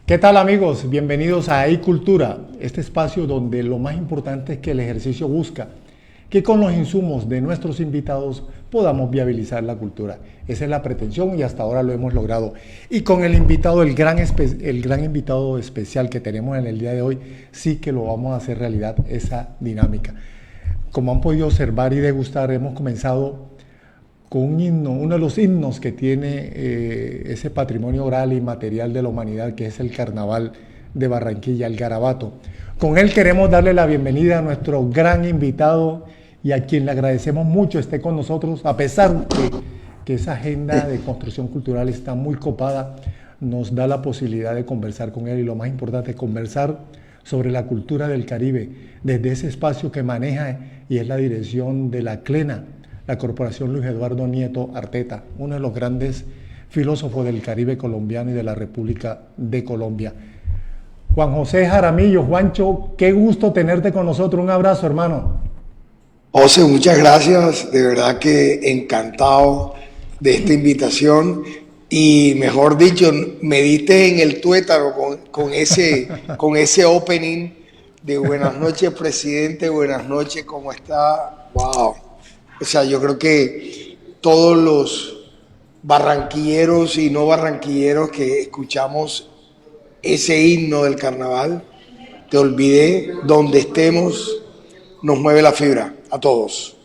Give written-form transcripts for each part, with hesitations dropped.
¿Qué tal amigos? Bienvenidos a iCultura, este espacio donde lo más importante es que el ejercicio busca que con los insumos de nuestros invitados podamos viabilizar la cultura. Esa es la pretensión y hasta ahora lo hemos logrado. Y con el invitado, el gran invitado especial que tenemos en el día de hoy, sí que lo vamos a hacer realidad esa dinámica. Como han podido observar y degustar, hemos comenzado con un himno, uno de los himnos que tiene ese patrimonio oral y material de la humanidad, que es el Carnaval de Barranquilla, el Garabato. Con él queremos darle la bienvenida a nuestro gran invitado y a quien le agradecemos mucho esté con nosotros, a pesar que esa agenda de construcción cultural está muy copada, nos da la posibilidad de conversar con él y lo más importante, conversar sobre la cultura del Caribe, desde ese espacio que maneja y es la dirección de la CLENA, la Corporación Luis Eduardo Nieto Arteta, uno de los grandes filósofos del Caribe colombiano y de la República de Colombia. Juan José Jaramillo, Juancho, qué gusto tenerte con nosotros, un abrazo, hermano. José, muchas gracias, de verdad que encantado de esta invitación y mejor dicho, me diste en el tuétano con ese opening de buenas noches, presidente, buenas noches, ¿cómo está? Wow. O sea, yo creo que todos los barranquilleros y no barranquilleros que escuchamos ese himno del carnaval, te olvidé, donde estemos, nos mueve la fibra, a todos.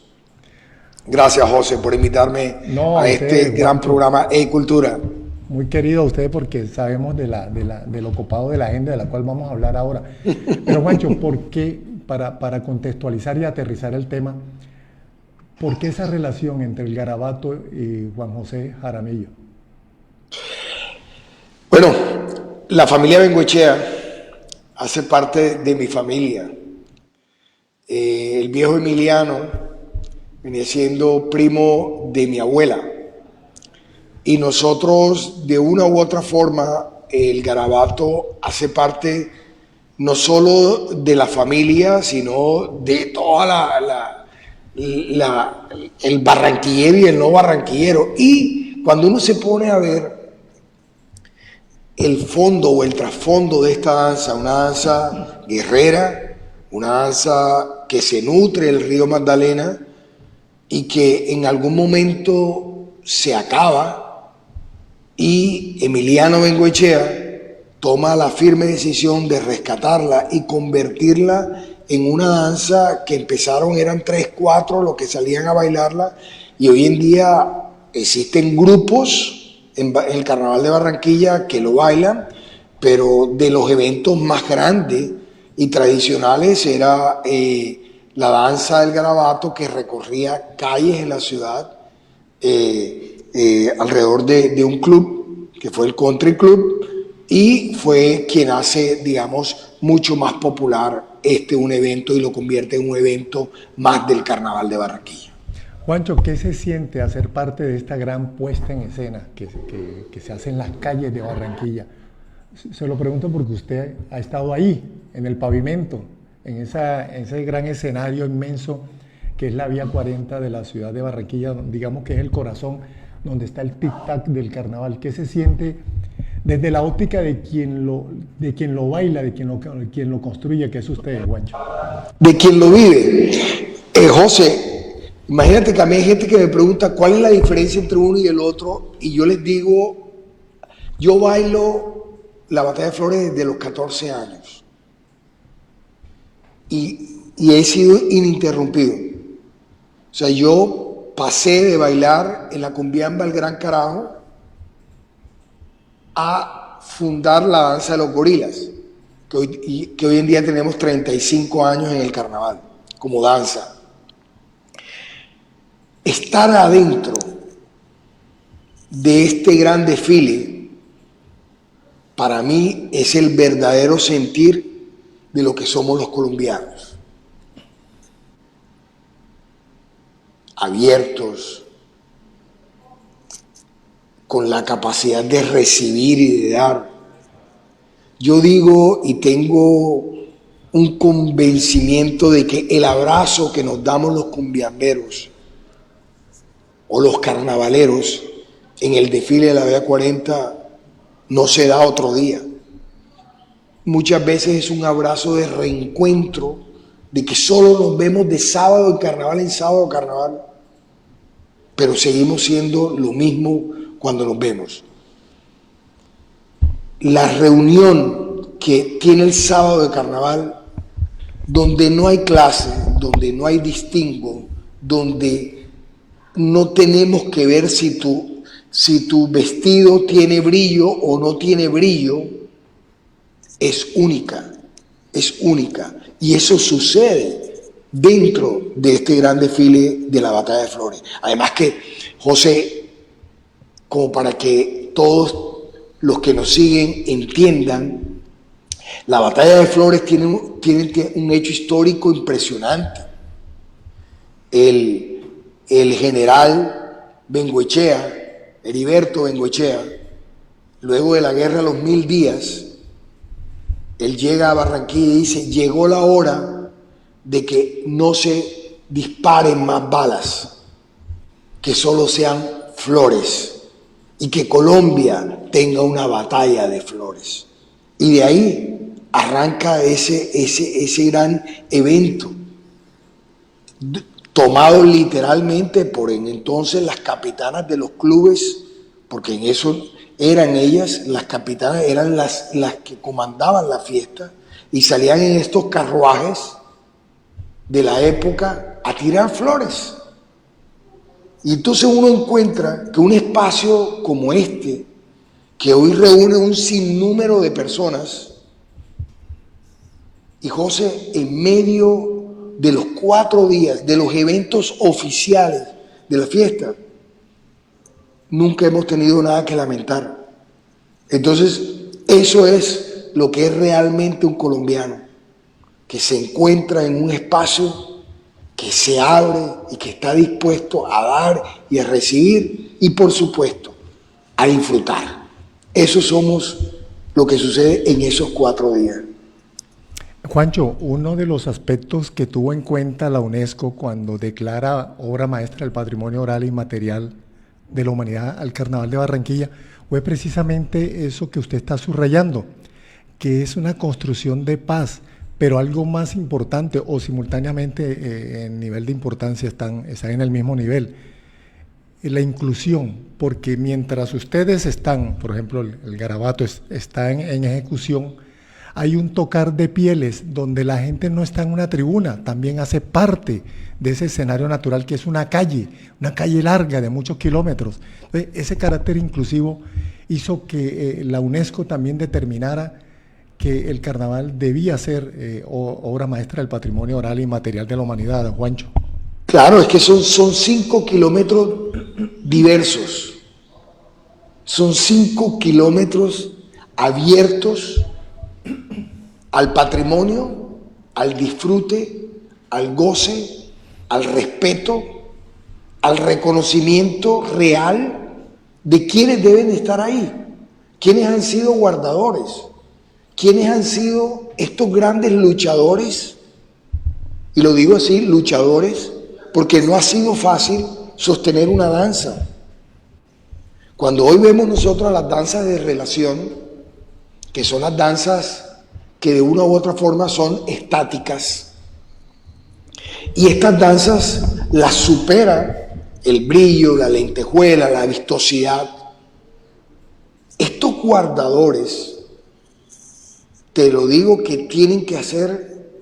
Gracias, José, por invitarme a este gran programa iCultura. Muy querido a usted porque sabemos de lo ocupado de la agenda de la cual vamos a hablar ahora. Pero Juancho, ¿por qué, para contextualizar y aterrizar el tema, ¿por qué esa relación entre el Garabato y Juan José Jaramillo? Bueno, la familia Bengoechea hace parte de mi familia. El viejo Emiliano venía siendo primo de mi abuela. Y nosotros, de una u otra forma, el Garabato hace parte no solo de la familia, sino de toda el barranquillero y el no barranquillero. Y cuando uno se pone a ver el fondo o el trasfondo de esta danza, una danza guerrera, una danza que se nutre del río Magdalena y que en algún momento se acaba, y Emiliano Bengoechea toma la firme decisión de rescatarla y convertirla en una danza que eran 3, 4 los que salían a bailarla, y hoy en día existen grupos en el Carnaval de Barranquilla que lo bailan, pero de los eventos más grandes y tradicionales era la danza del Garabato, que recorría calles en la ciudad alrededor de un club que fue el Country Club, y fue quien hace, digamos, mucho más popular un evento y lo convierte en un evento más del Carnaval de Barranquilla. Juancho, ¿qué se siente hacer parte de esta gran puesta en escena que se hace en las calles de Barranquilla? Se lo pregunto porque usted ha estado ahí, en el pavimento, en ese gran escenario inmenso que es la Vía 40 de la ciudad de Barranquilla, digamos que es el corazón donde está el tic-tac del carnaval. ¿Qué se siente desde la óptica de quien lo baila, de quien lo construye, que es usted, Juancho? De quien lo vive. José, imagínate que a mí hay gente que me pregunta cuál es la diferencia entre uno y el otro, y yo les digo, yo bailo la Batalla de Flores desde los 14 años y he sido ininterrumpido. O sea, yo pasé de bailar en la Cumbiamba El Gran Carajo a fundar la danza de los gorilas, que hoy en día tenemos 35 años en el carnaval como danza. Estar adentro de este gran desfile, para mí es el verdadero sentir de lo que somos los colombianos. Abiertos, con la capacidad de recibir y de dar. Yo digo y tengo un convencimiento de que el abrazo que nos damos los cumbiamberos o los carnavaleros en el desfile de la Vía 40 no se da otro día. muchas veces es un abrazo de reencuentro, de que solo nos vemos de sábado en carnaval en sábado en carnaval, pero seguimos siendo lo mismo cuando nos vemos. La reunión que tiene el sábado de carnaval, donde no hay clase, donde no hay distingo, donde no tenemos que ver si tu vestido tiene brillo o no tiene brillo, es única, es única. Y eso sucede dentro de este gran desfile de la Batalla de Flores. Además que, José, como para que todos los que nos siguen entiendan, la Batalla de Flores tiene un hecho histórico impresionante. El general Bengoechea, Heriberto Bengoechea, luego de la guerra de los 1000 días, él llega a Barranquilla y dice: llegó la hora de que no se disparen más balas, que solo sean flores, y que Colombia tenga una batalla de flores. Y de ahí arranca ese gran evento, tomado literalmente por en entonces las capitanas de los clubes, porque en eso eran ellas, las capitanas eran las que comandaban la fiesta, y salían en estos carruajes de la época a tirar flores. Y entonces uno encuentra que un espacio como este, que hoy reúne un sinnúmero de personas, y José, en medio de los 4 días, de los eventos oficiales de la fiesta, nunca hemos tenido nada que lamentar. Entonces, eso es lo que es realmente un colombiano, que se encuentra en un espacio que se abre y que está dispuesto a dar y a recibir y, por supuesto, a disfrutar. Eso somos lo que sucede en esos 4 días. Juancho, uno de los aspectos que tuvo en cuenta la UNESCO cuando declara obra maestra del patrimonio oral e inmaterial de la humanidad al Carnaval de Barranquilla fue precisamente eso que usted está subrayando, que es una construcción de paz, pero algo más importante, o simultáneamente en nivel de importancia están en el mismo nivel, la inclusión, porque mientras ustedes están, por ejemplo, el garabato está en ejecución, hay un tocar de pieles donde la gente no está en una tribuna, también hace parte de ese escenario natural que es una calle larga de muchos kilómetros. Entonces, ese carácter inclusivo hizo que la UNESCO también determinara que el carnaval debía ser obra maestra del patrimonio oral y material de la humanidad, Juancho. Claro, es que son 5 kilómetros diversos, son 5 kilómetros abiertos al patrimonio, al disfrute, al goce, al respeto, al reconocimiento real de quienes deben estar ahí, quienes han sido guardadores, quienes han sido estos grandes luchadores, y lo digo así, luchadores, porque no ha sido fácil sostener una danza. Cuando hoy vemos nosotros las danzas de relación, que son las danzas que de una u otra forma son estáticas, y estas danzas las supera el brillo, la lentejuela, la vistosidad. Estos guardadores, te lo digo, que tienen que hacer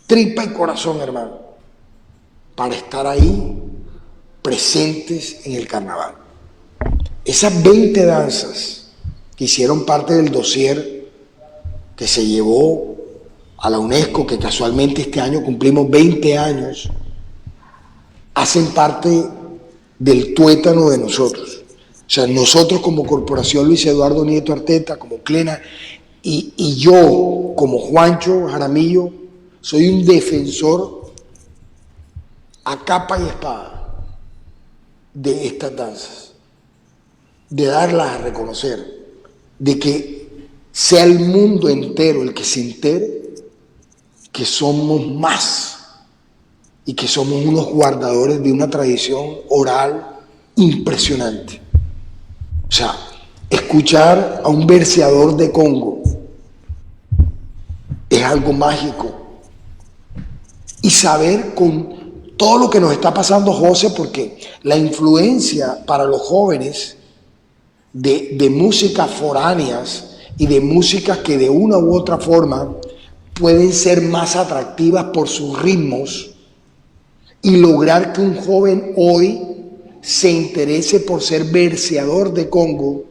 tripa y corazón, hermano, para estar ahí presentes en el carnaval. Esas 20 danzas que hicieron parte del dossier que se llevó a la UNESCO, que casualmente este año cumplimos 20 años, hacen parte del tuétano de nosotros. O sea, nosotros como Corporación Luis Eduardo Nieto Arteta, como Clena, y yo como Juancho Jaramillo, soy un defensor a capa y espada de estas danzas, de darlas a reconocer, de que sea el mundo entero el que se entere que somos más y que somos unos guardadores de una tradición oral impresionante. O sea, escuchar a un verseador de Congo es algo mágico. Y saber con todo lo que nos está pasando, José, porque la influencia para los jóvenes de músicas foráneas y de músicas que de una u otra forma pueden ser más atractivas por sus ritmos, y lograr que un joven hoy se interese por ser verseador de Congo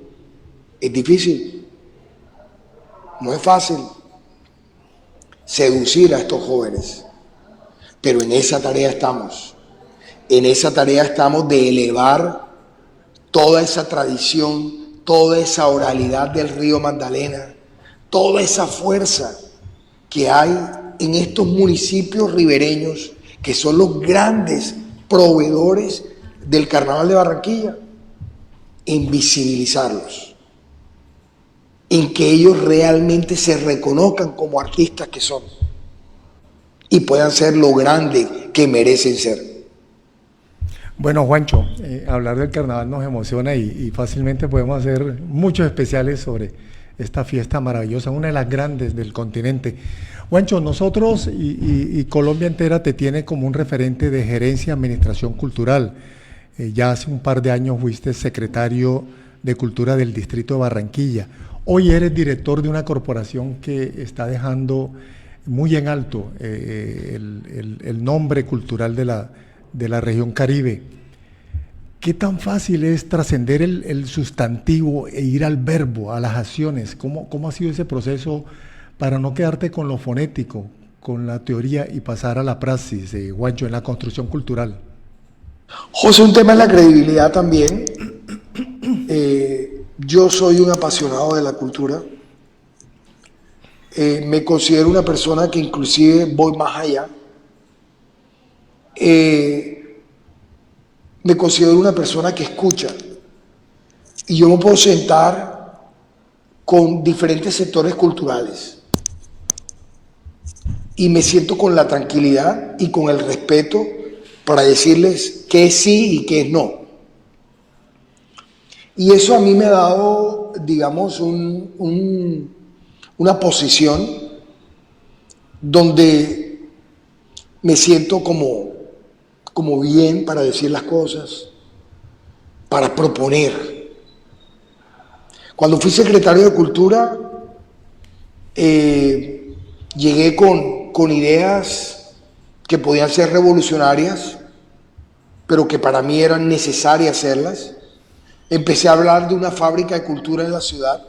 es difícil. No es fácil seducir a estos jóvenes, pero en esa tarea estamos. En esa tarea estamos de elevar toda esa tradición, toda esa oralidad del río Magdalena, toda esa fuerza que hay en estos municipios ribereños, que son los grandes proveedores del Carnaval de Barranquilla, en visibilizarlos, en que ellos realmente se reconozcan como artistas que son y puedan ser lo grande que merecen ser. Bueno, Juancho, hablar del carnaval nos emociona y fácilmente podemos hacer muchos especiales sobre esta fiesta maravillosa, una de las grandes del continente. Juancho, nosotros y Colombia entera te tiene como un referente de gerencia y administración cultural. Ya hace un par de años fuiste secretario de Cultura del Distrito de Barranquilla. Hoy eres director de una corporación que está dejando muy en alto el nombre cultural de la región Caribe. ¿Qué tan fácil es trascender el sustantivo e ir al verbo, a las acciones? ¿Cómo ha sido ese proceso para no quedarte con lo fonético, con la teoría y pasar a la praxis, Juancho, en la construcción cultural? José, un tema es la credibilidad también. Yo soy un apasionado de la cultura. Me considero una persona que inclusive voy más allá. Me considero una persona que escucha. Y yo me puedo sentar con diferentes sectores culturales. Y me siento con la tranquilidad y con el respeto para decirles qué es sí y qué es no. Y eso a mí me ha dado, digamos, una posición donde me siento como bien para decir las cosas, para proponer. Cuando fui secretario de Cultura, llegué con ideas que podían ser revolucionarias, pero que para mí eran necesarias hacerlas. Empecé a hablar de una fábrica de cultura en la ciudad.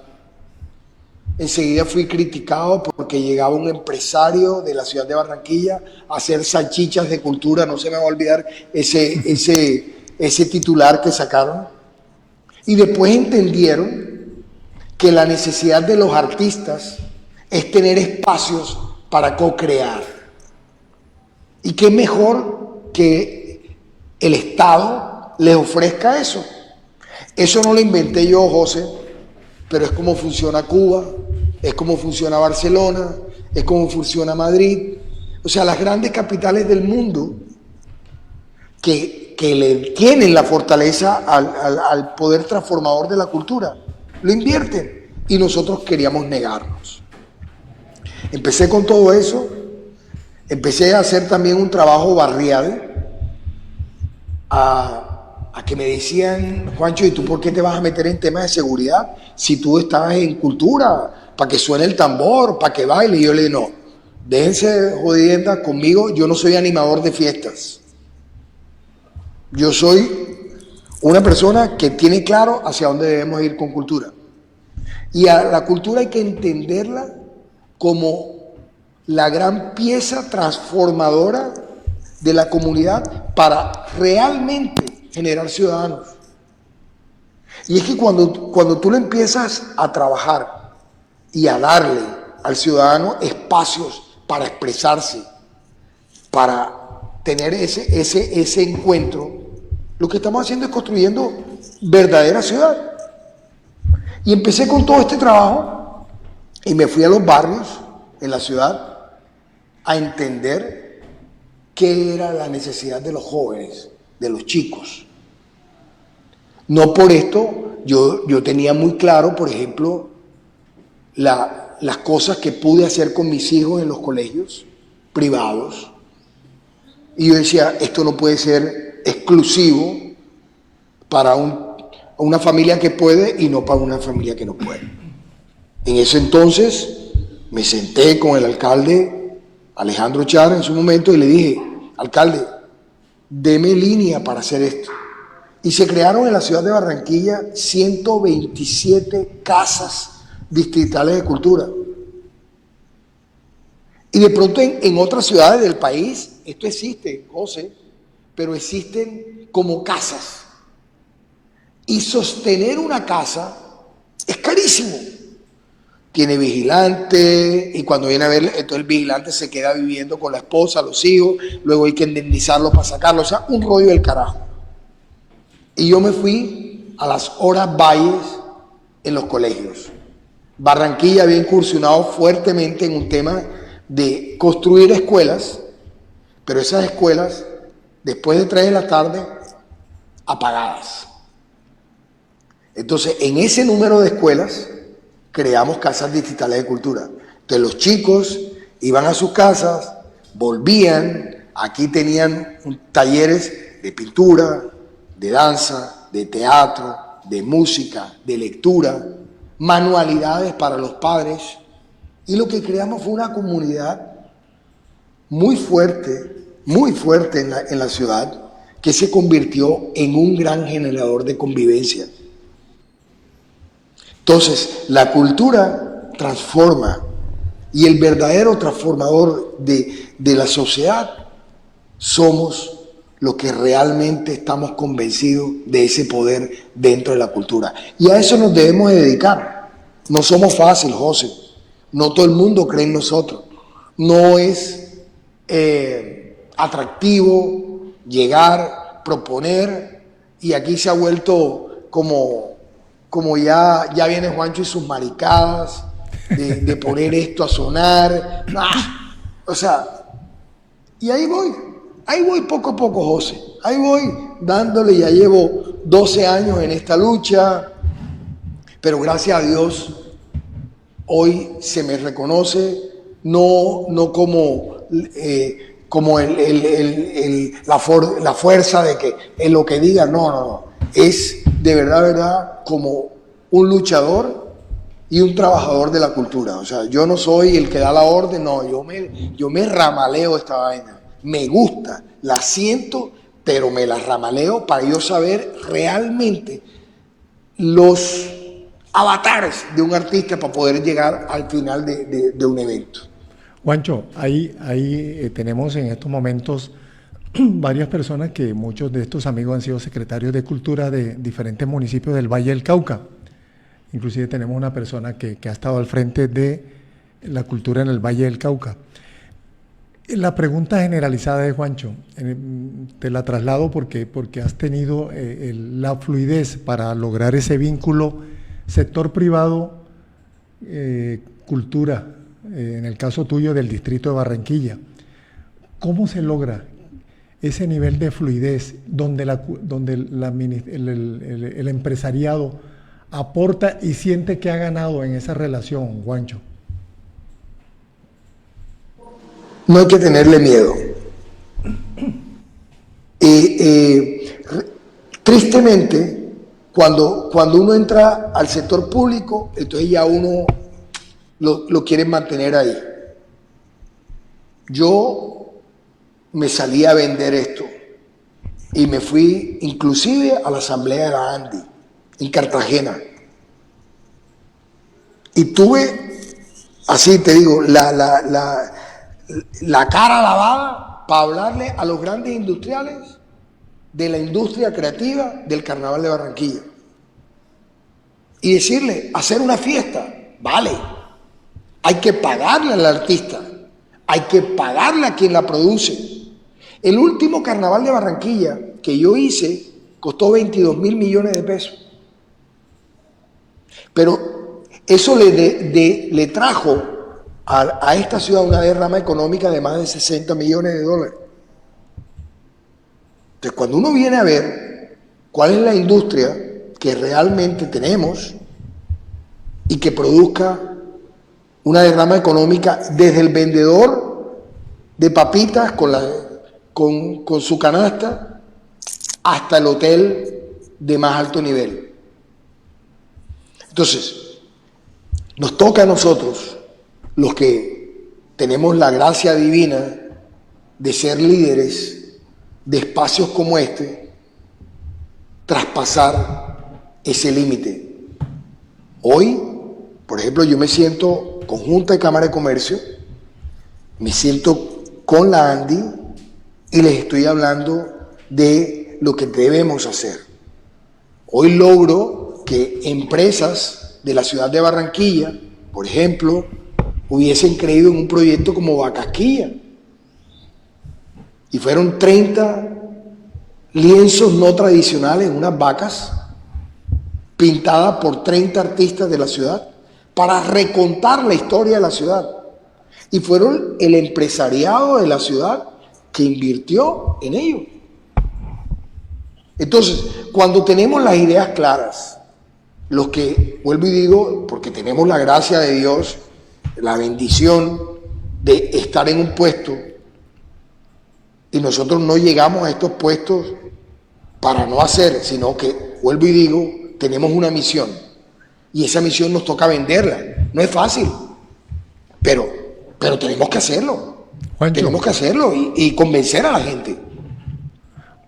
Enseguida fui criticado porque llegaba un empresario de la ciudad de Barranquilla a hacer salchichas de cultura. No se me va a olvidar ese titular que sacaron. Y después entendieron que la necesidad de los artistas es tener espacios para co-crear. Y qué mejor que el Estado les ofrezca eso. Eso no lo inventé yo, José, pero es como funciona Cuba, es como funciona Barcelona, es como funciona Madrid. O sea, las grandes capitales del mundo que le tienen la fortaleza al poder transformador de la cultura, lo invierten y nosotros queríamos negarnos. Empecé con todo eso, empecé a hacer también un trabajo barrial, a que me decían, Juancho, ¿y tú por qué te vas a meter en temas de seguridad si tú estabas en cultura? Para que suene el tambor, para que baile. Y yo le dije, no, déjense jodiendas conmigo, yo no soy animador de fiestas. Yo soy una persona que tiene claro hacia dónde debemos ir con cultura. Y a la cultura hay que entenderla como la gran pieza transformadora de la comunidad para realmente generar ciudadanos. Y es que cuando tú le empiezas a trabajar y a darle al ciudadano espacios para expresarse, para tener ese encuentro, lo que estamos haciendo es construyendo verdadera ciudad. Y empecé con todo este trabajo y me fui a los barrios en la ciudad a entender qué era la necesidad de los jóvenes, de los chicos. No por esto, yo tenía muy claro, por ejemplo, la las cosas que pude hacer con mis hijos en los colegios privados. Y yo decía, esto no puede ser exclusivo para una familia que puede y no para una familia que no puede. En ese entonces me senté con el alcalde Alejandro Char en su momento y le dije, alcalde, deme línea para hacer esto. Y se crearon en la ciudad de Barranquilla 127 casas distritales de cultura. Y de pronto en otras ciudades del país, esto existe, José, pero existen como casas. Y sostener una casa es carísimo. Tiene vigilante, y cuando viene a ver, entonces el vigilante se queda viviendo con la esposa, los hijos, luego hay que indemnizarlo para sacarlo, o sea, un rollo del carajo. Y yo me fui a las horas valles en los colegios. Barranquilla había incursionado fuertemente en un tema de construir escuelas, pero esas escuelas, después de 3 de la tarde, apagadas. Entonces, en ese número de escuelas, creamos casas distritales de cultura. Entonces, los chicos iban a sus casas, volvían, aquí tenían talleres de pintura, de danza, de teatro, de música, de lectura, manualidades para los padres, y lo que creamos fue una comunidad muy fuerte en la ciudad, que se convirtió en un gran generador de convivencia. Entonces, la cultura transforma, y el verdadero transformador de la sociedad somos los que realmente estamos convencidos de ese poder dentro de la cultura. Y a eso nos debemos de dedicar. No somos fáciles, José. No todo el mundo cree en nosotros. No es atractivo llegar, proponer, y aquí se ha vuelto como ya viene Juancho y sus maricadas de poner esto a sonar. O sea, y ahí voy poco a poco, José. Ahí voy dándole, ya llevo 12 años en esta lucha, pero gracias a Dios hoy se me reconoce no como la fuerza de que en lo que diga, no. Es de verdad como un luchador y un trabajador de la cultura. O sea, yo no soy el que da la orden, no, yo me ramaleo esta vaina. Me gusta, la siento, pero me la ramaleo para yo saber realmente los avatares de un artista para poder llegar al final de un evento. Juancho, ahí tenemos en estos momentos varias personas que muchos de estos amigos han sido secretarios de cultura de diferentes municipios del Valle del Cauca. Inclusive tenemos una persona que ha estado al frente de la cultura en el Valle del Cauca. La pregunta generalizada de Juancho, te la traslado porque has tenido la fluidez para lograr ese vínculo sector privado, cultura, en el caso tuyo del distrito de Barranquilla. ¿Cómo se logra ese nivel de fluidez donde el empresariado aporta y siente que ha ganado en esa relación, Juancho? No hay que tenerle miedo. Tristemente, cuando uno entra al sector público, entonces ya uno lo quieren mantener ahí. Yo me salí a vender esto y me fui inclusive a la asamblea de la ANDI en Cartagena. Y tuve, así te digo, la cara lavada para hablarle a los grandes industriales de la industria creativa del Carnaval de Barranquilla. Y decirle, hacer una fiesta, vale, hay que pagarle al artista, hay que pagarle a quien la produce. El último Carnaval de Barranquilla que yo hice costó 22 mil millones de pesos. Pero eso le trajo a esta ciudad una derrama económica de más de 60 millones de dólares. Entonces, cuando uno viene a ver cuál es la industria que realmente tenemos y que produzca una derrama económica desde el vendedor de papitas con su canasta hasta el hotel de más alto nivel. Entonces, nos toca a nosotros, los que tenemos la gracia divina de ser líderes de espacios como este, traspasar ese límite. Hoy, por ejemplo, yo me siento con Junta de Cámara de Comercio, me siento con la ANDI y les estoy hablando de lo que debemos hacer. Hoy logro que empresas de la ciudad de Barranquilla, por ejemplo, hubiesen creído en un proyecto como Vacasquilla. Y fueron 30 lienzos no tradicionales, unas vacas, pintadas por 30 artistas de la ciudad, para recontar la historia de la ciudad. Y fueron el empresariado de la ciudad que invirtió en ello. Entonces, cuando tenemos las ideas claras, los que, vuelvo y digo, porque tenemos la gracia de Dios, la bendición de estar en un puesto, y nosotros no llegamos a estos puestos para no hacer, sino que, vuelvo y digo, tenemos una misión, y esa misión nos toca venderla. No es fácil, pero tenemos que hacerlo. Juancho, tenemos que hacerlo y convencer a la gente.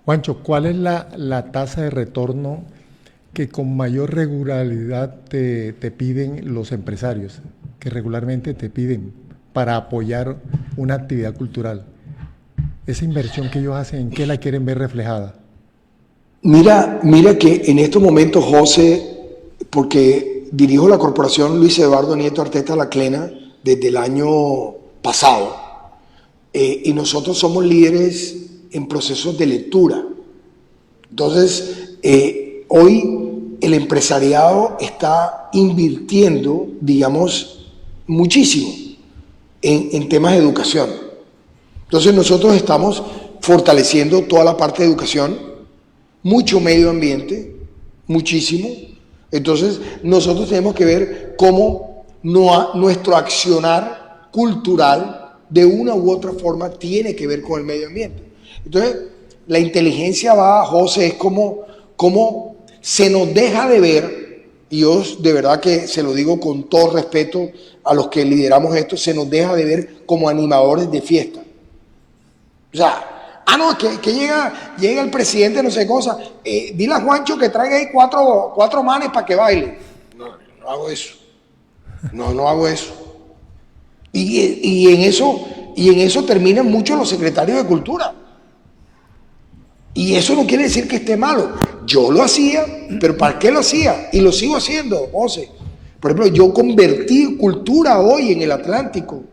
Juancho, ¿cuál es la tasa de retorno que con mayor regularidad te piden los empresarios, que regularmente te piden para apoyar una actividad cultural? Esa inversión que ellos hacen, ¿en qué la quieren ver reflejada? Mira que en estos momentos, José, porque dirijo la corporación Luis Eduardo Nieto Arteta La Clena desde el año pasado, y nosotros somos líderes en procesos de lectura. Entonces, hoy el empresariado está invirtiendo, digamos, muchísimo en temas de educación. Entonces nosotros estamos fortaleciendo toda la parte de educación, mucho medio ambiente, muchísimo. Entonces nosotros tenemos que ver cómo nuestro accionar cultural de una u otra forma tiene que ver con el medio ambiente. Entonces la inteligencia va, José, es como se nos deja de ver, y yo de verdad que se lo digo con todo respeto a los que lideramos esto, se nos deja de ver como animadores de fiesta. O sea, no, que llega el presidente, no sé cosa, dile a Juancho que traiga ahí cuatro manes para que baile. No hago eso. No hago eso. Y en eso terminan muchos los secretarios de cultura. Y eso no quiere decir que esté malo. Yo lo hacía, pero ¿para qué lo hacía? Y lo sigo haciendo, José. Por ejemplo, yo convertí cultura hoy en el Atlántico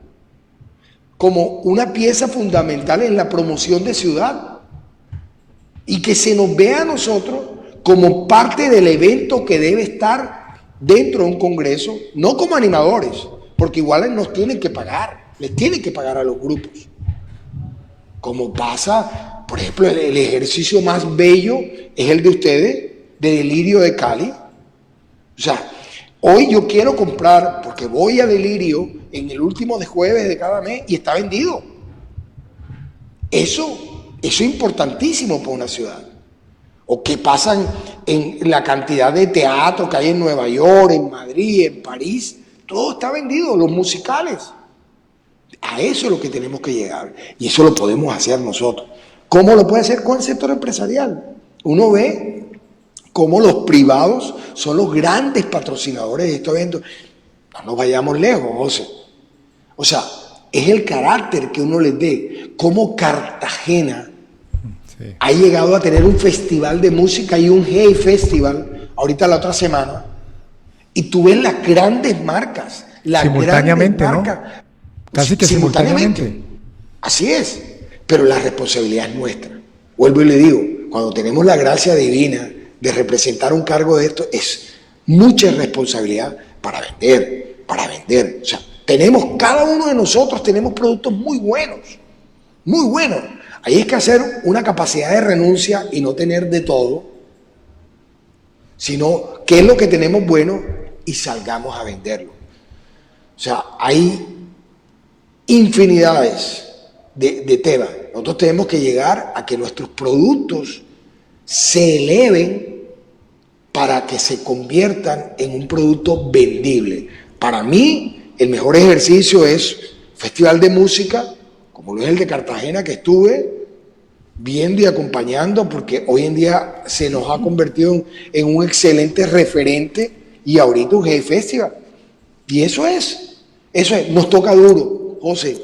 como una pieza fundamental en la promoción de ciudad, y que se nos vea a nosotros como parte del evento que debe estar dentro de un congreso, no como animadores, porque igual nos tienen que pagar, les tienen que pagar a los grupos. Como pasa, por ejemplo, el ejercicio más bello es el de ustedes, de Delirio de Cali. O sea, hoy yo quiero comprar, porque voy a Delirio en el último de jueves de cada mes y está vendido. Eso es importantísimo para una ciudad. O qué pasa en la cantidad de teatro que hay en Nueva York, en Madrid, en París. Todo está vendido, los musicales. A eso es lo que tenemos que llegar. Y eso lo podemos hacer nosotros. ¿Cómo lo puede hacer con el sector empresarial? Uno ve cómo los privados son los grandes patrocinadores de estos eventos. No nos vayamos lejos, José. O sea, es el carácter que uno les dé. Cómo Cartagena ha llegado a tener un festival de música y un Hey Festival, ahorita la otra semana, y tú ves las grandes marcas. Simultáneamente, ¿no? Casi que simultáneamente. Así es. Pero la responsabilidad es nuestra. Vuelvo y le digo, cuando tenemos la gracia divina de representar un cargo de esto, es mucha responsabilidad para vender. O sea, cada uno de nosotros tenemos productos muy buenos, muy buenos. Ahí es que hacer una capacidad de renuncia y no tener de todo, sino qué es lo que tenemos bueno y salgamos a venderlo. O sea, hay infinidades de temas. Nosotros tenemos que llegar a que nuestros productos se eleven para que se conviertan en un producto vendible. Para mí, el mejor ejercicio es festival de música, como lo es el de Cartagena, que estuve viendo y acompañando, porque hoy en día se nos ha convertido en un excelente referente y ahorita un G Festival. Y eso es, nos toca duro, José.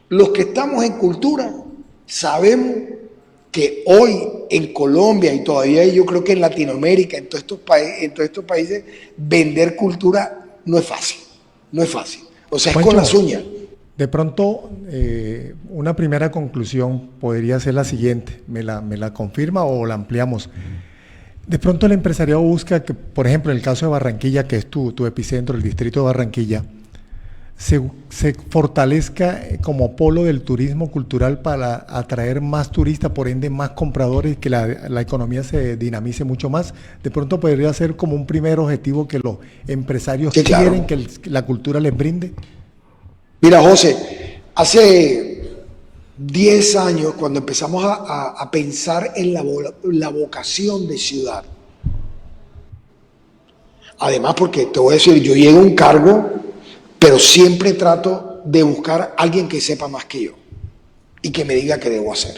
Los que estamos en cultura sabemos que hoy en Colombia y todavía yo creo que en Latinoamérica, en todos estos países, vender cultura no es fácil, no es fácil. O sea, es Juancho, con las uñas. De pronto, una primera conclusión podría ser la siguiente, ¿me la confirma o la ampliamos? De pronto el empresariado busca que, por ejemplo, en el caso de Barranquilla, que es tu epicentro, el distrito de Barranquilla, se fortalezca como polo del turismo cultural para atraer más turistas, por ende más compradores, que la economía se dinamice mucho más. De pronto podría ser como un primer objetivo que los empresarios quieren que la cultura les brinde. Mira, José, hace 10 años, cuando empezamos a pensar en la vocación de ciudad, además porque te voy a decir, yo llego a un cargo, pero siempre trato de buscar a alguien que sepa más que yo y que me diga qué debo hacer.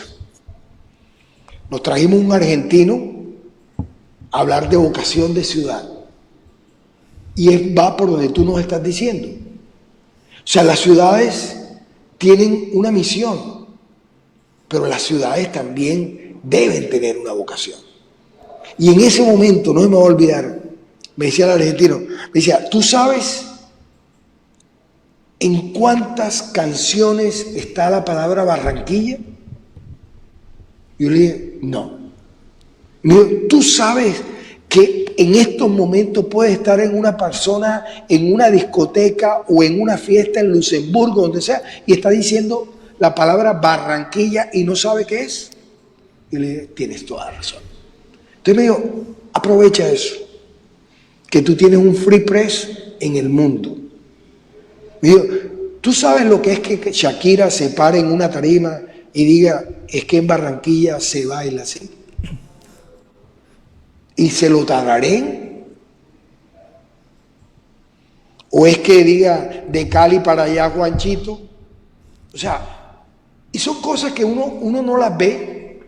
Nos trajimos un argentino a hablar de vocación de ciudad y él va por donde tú nos estás diciendo. O sea, las ciudades tienen una misión, pero las ciudades también deben tener una vocación. Y en ese momento, no me voy a olvidar, me decía el argentino, me decía, ¿tú sabes en cuántas canciones está la palabra Barranquilla? Yo le dije, no. Me dijo, ¿tú sabes que en estos momentos puedes estar en una persona, en una discoteca o en una fiesta en Luxemburgo, donde sea, y está diciendo la palabra Barranquilla y no sabe qué es? Y le dije, tienes toda la razón. Entonces me dijo, aprovecha eso, que tú tienes un free press en el mundo. Me dijo, ¿tú sabes lo que es que Shakira se pare en una tarima y diga, es que en Barranquilla se baila así? ¿Y se lo tararén? ¿O es que diga de Cali para allá Juanchito? O sea, y son cosas que uno no las ve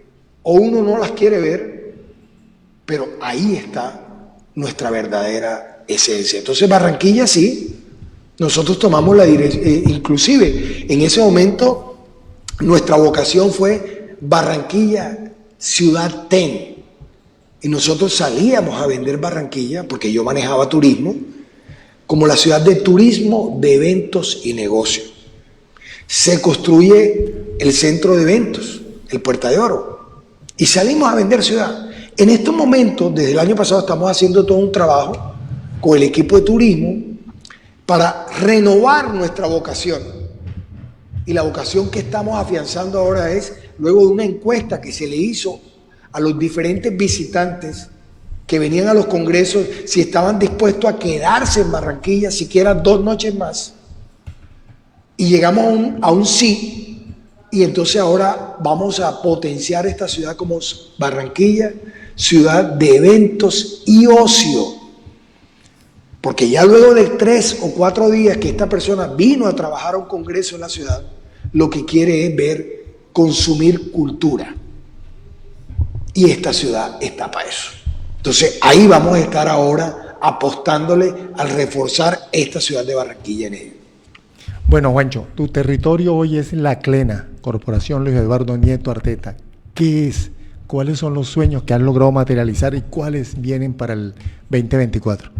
o uno no las quiere ver, pero ahí está nuestra verdadera esencia. Entonces Barranquilla sí, nosotros tomamos la dirección, inclusive en ese momento nuestra vocación fue Barranquilla, ciudad TEN. Y nosotros salíamos a vender Barranquilla, porque yo manejaba turismo, como la ciudad de turismo, de eventos y negocios. Se construye el centro de eventos, el Puerta de Oro, y salimos a vender ciudad. En estos momentos, desde el año pasado, estamos haciendo todo un trabajo con el equipo de turismo para renovar nuestra vocación. Y la vocación que estamos afianzando ahora es, luego de una encuesta que se le hizo a los diferentes visitantes que venían a los congresos, si estaban dispuestos a quedarse en Barranquilla siquiera 2 noches más. Y llegamos a un sí, y entonces ahora vamos a potenciar esta ciudad como Barranquilla, ciudad de eventos y ocio. Porque ya luego de 3 o 4 días que esta persona vino a trabajar a un congreso en la ciudad, lo que quiere es ver, consumir cultura. Y esta ciudad está para eso. Entonces ahí vamos a estar ahora apostándole al reforzar esta ciudad de Barranquilla en ello. Bueno, Juancho, tu territorio hoy es la CLENA, Corporación Luis Eduardo Nieto Arteta. ¿Qué es? ¿Cuáles son los sueños que han logrado materializar y cuáles vienen para el 2024?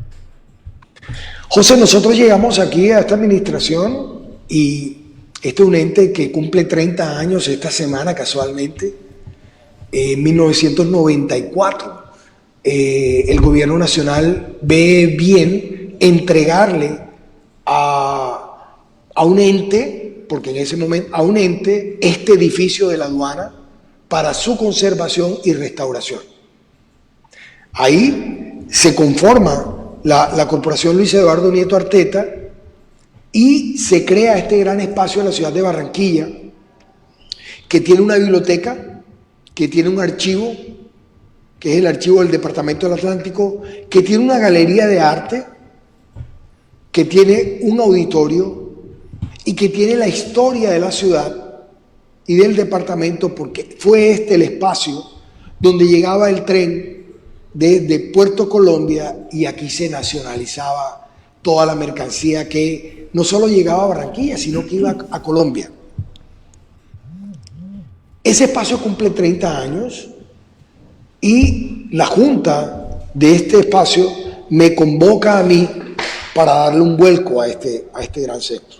José, nosotros llegamos aquí a esta administración y este es un ente que cumple 30 años esta semana casualmente. En 1994 el gobierno nacional ve bien entregarle a un ente, porque en ese momento, a un ente, este edificio de la aduana para su conservación y restauración. Ahí se conforma la Corporación Luis Eduardo Nieto Arteta Y se crea este gran espacio en la ciudad de Barranquilla, que tiene una biblioteca, que tiene un archivo, que es el archivo del Departamento del Atlántico, que tiene una galería de arte, que tiene un auditorio y que tiene la historia de la ciudad y del departamento, porque fue este el espacio donde llegaba el tren desde Puerto Colombia y aquí se nacionalizaba toda la mercancía que no solo llegaba a Barranquilla, sino que iba a Colombia. Ese espacio cumple 30 años y la junta de este espacio me convoca a mí para darle un vuelco a este gran centro.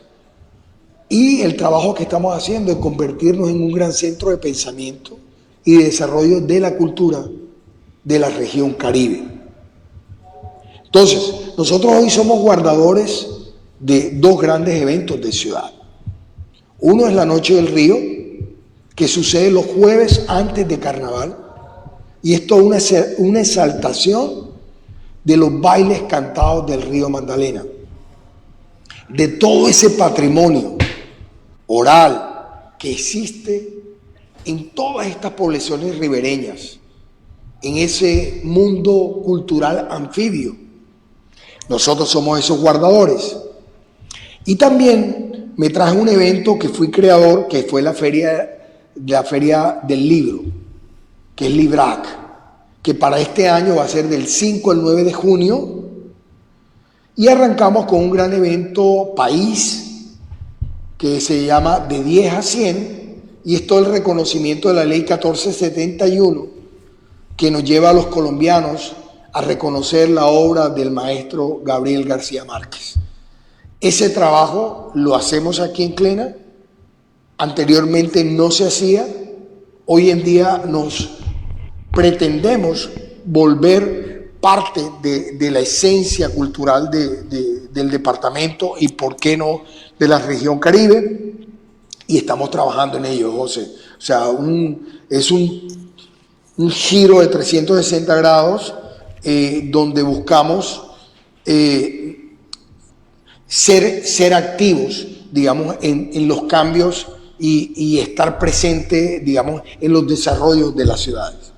Y el trabajo que estamos haciendo es convertirnos en un gran centro de pensamiento y de desarrollo de la cultura de la región Caribe. Entonces, nosotros hoy somos guardadores de dos grandes eventos de ciudad. Uno es la Noche del Río, que sucede los jueves antes de Carnaval, y esto es una exaltación de los bailes cantados del río Magdalena, de todo ese patrimonio oral que existe en todas estas poblaciones ribereñas, en ese mundo cultural anfibio. Nosotros somos esos guardadores. Y también me traje un evento que fui creador, que fue la feria del libro, que es Librac, que para este año va a ser del 5 al 9 de junio, y arrancamos con un gran evento país, que se llama De 10 a 100, y es todo el reconocimiento de la ley 1471, que nos lleva a los colombianos a reconocer la obra del maestro Gabriel García Márquez. Ese trabajo lo hacemos aquí en Clena, anteriormente no se hacía, hoy en día nos pretendemos volver parte de la esencia cultural del departamento y, por qué no, de la región Caribe, y estamos trabajando en ello, José. O sea, es un giro de 360 grados donde buscamos ser activos, digamos, en los cambios y estar presente, digamos, en los desarrollos de las ciudades.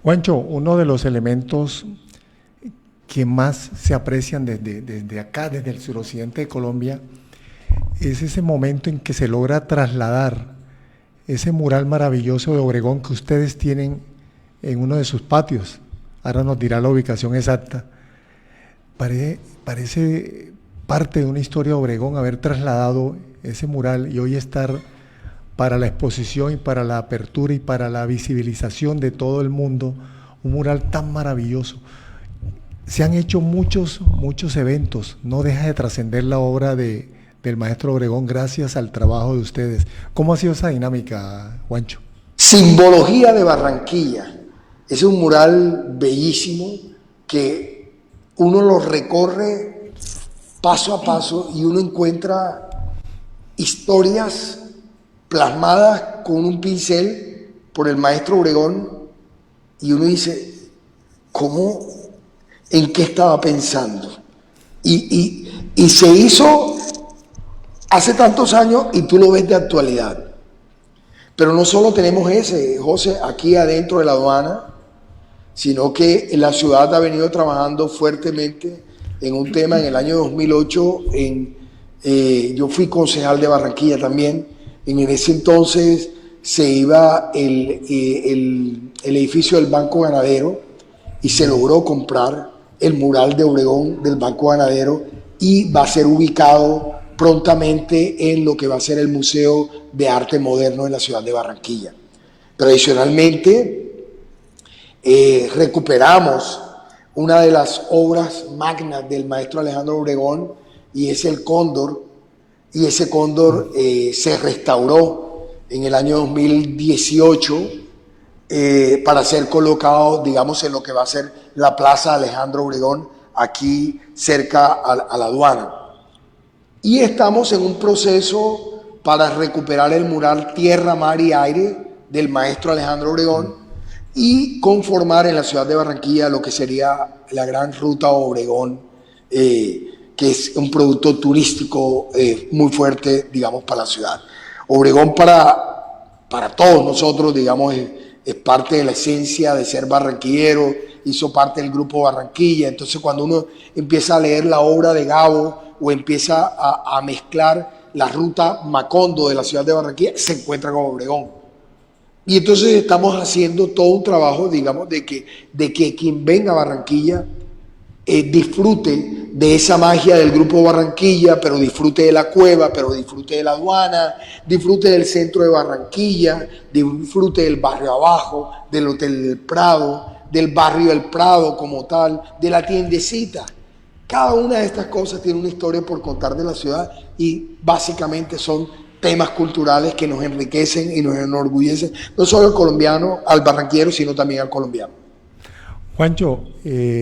Juancho, uno de los elementos que más se aprecian desde acá, desde el suroccidente de Colombia, es ese momento en que se logra trasladar ese mural maravilloso de Obregón que ustedes tienen en uno de sus patios. Ahora nos dirá la ubicación exacta. Parece parte de una historia de Obregón haber trasladado ese mural y hoy estar para la exposición y para la apertura y para la visibilización de todo el mundo, un mural tan maravilloso. Se han hecho muchos eventos, no deja de trascender la obra del maestro Obregón gracias al trabajo de ustedes. ¿Cómo ha sido esa dinámica, Juancho? Simbología de Barranquilla. Es un mural bellísimo que uno lo recorre paso a paso y uno encuentra historias plasmadas con un pincel por el maestro Obregón y uno dice, ¿cómo? ¿En qué estaba pensando? Y se hizo hace tantos años y tú lo ves de actualidad. Pero no solo tenemos ese, José, aquí adentro de la aduana, sino que la ciudad ha venido trabajando fuertemente en un tema. En el año 2008, yo fui concejal de Barranquilla también. En ese entonces se iba el edificio del Banco Ganadero y se logró comprar el mural de Obregón del Banco Ganadero y va a ser ubicado prontamente en lo que va a ser el Museo de Arte Moderno en la ciudad de Barranquilla. Pero adicionalmente recuperamos una de las obras magnas del maestro Alejandro Obregón y es el Cóndor, y ese Cóndor se restauró en el año 2018 para ser colocado, digamos, en lo que va a ser la Plaza Alejandro Obregón, aquí cerca a la aduana. Y estamos en un proceso para recuperar el mural Tierra, Mar y Aire del maestro Alejandro Obregón y conformar en la ciudad de Barranquilla lo que sería la gran ruta Obregón, que es un producto turístico muy fuerte, digamos, para la ciudad. Obregón para todos nosotros, digamos, es parte de la esencia de ser barranquillero, hizo parte del grupo Barranquilla. Entonces, cuando uno empieza a leer la obra de Gabo o empieza a mezclar la ruta Macondo de la ciudad de Barranquilla, se encuentra con Obregón. Y entonces estamos haciendo todo un trabajo, digamos, de que quien venga a Barranquilla disfrute de esa magia del grupo Barranquilla, pero disfrute de la cueva, pero disfrute de la aduana, disfrute del centro de Barranquilla, disfrute del barrio abajo, del Hotel del Prado, del barrio del Prado como tal, de la tiendecita. Cada una de estas cosas tiene una historia por contar de la ciudad y básicamente son temas culturales que nos enriquecen y nos enorgullecen, no solo al colombiano, al barranquillero, sino también al colombiano. Juancho,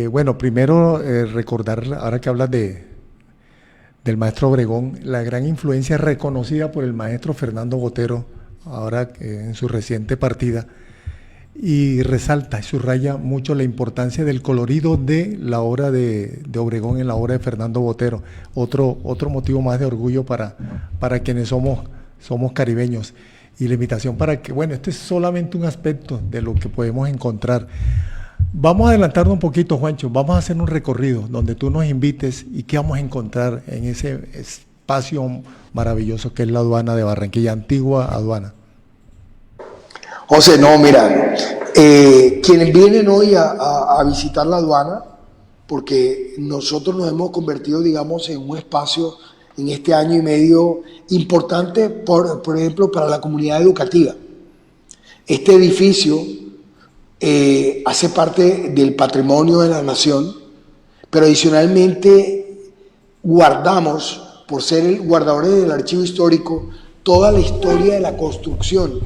bueno, primero recordar, ahora que hablas del maestro Obregón, la gran influencia reconocida por el maestro Fernando Botero, ahora en su reciente partida, y resalta y subraya mucho la importancia del colorido de la obra de Obregón en la obra de Fernando Botero. Otro motivo más de orgullo para quienes somos caribeños. Y la invitación para que, bueno, este es solamente un aspecto de lo que podemos encontrar. Vamos a adelantarnos un poquito, Juancho, vamos a hacer un recorrido donde tú nos invites y qué vamos a encontrar en ese espacio maravilloso que es la aduana de Barranquilla, antigua aduana. José, no, mira, quienes vienen hoy a visitar la aduana, porque nosotros nos hemos convertido, digamos, en un espacio en este año y medio importante, por ejemplo, para la comunidad educativa. Este edificio hace parte del patrimonio de la nación, pero adicionalmente guardamos, por ser guardadores del archivo histórico, toda la historia de la construcción.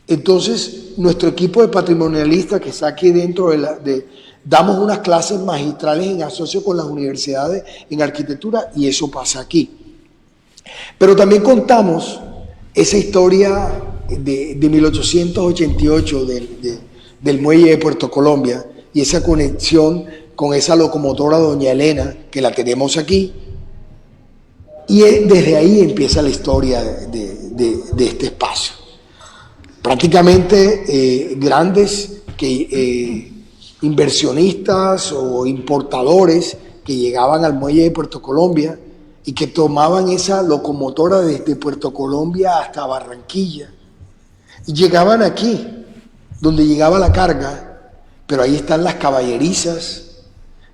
Entonces, nuestro equipo de patrimonialistas que está aquí dentro damos unas clases magistrales en asocio con las universidades en arquitectura y eso pasa aquí. Pero también contamos esa historia de 1888 del muelle de Puerto Colombia y esa conexión con esa locomotora Doña Elena que la tenemos aquí y desde ahí empieza la historia de este espacio. Prácticamente grandes inversionistas o importadores que llegaban al muelle de Puerto Colombia y que tomaban esa locomotora desde Puerto Colombia hasta Barranquilla y llegaban aquí donde llegaba la carga, pero ahí están las caballerizas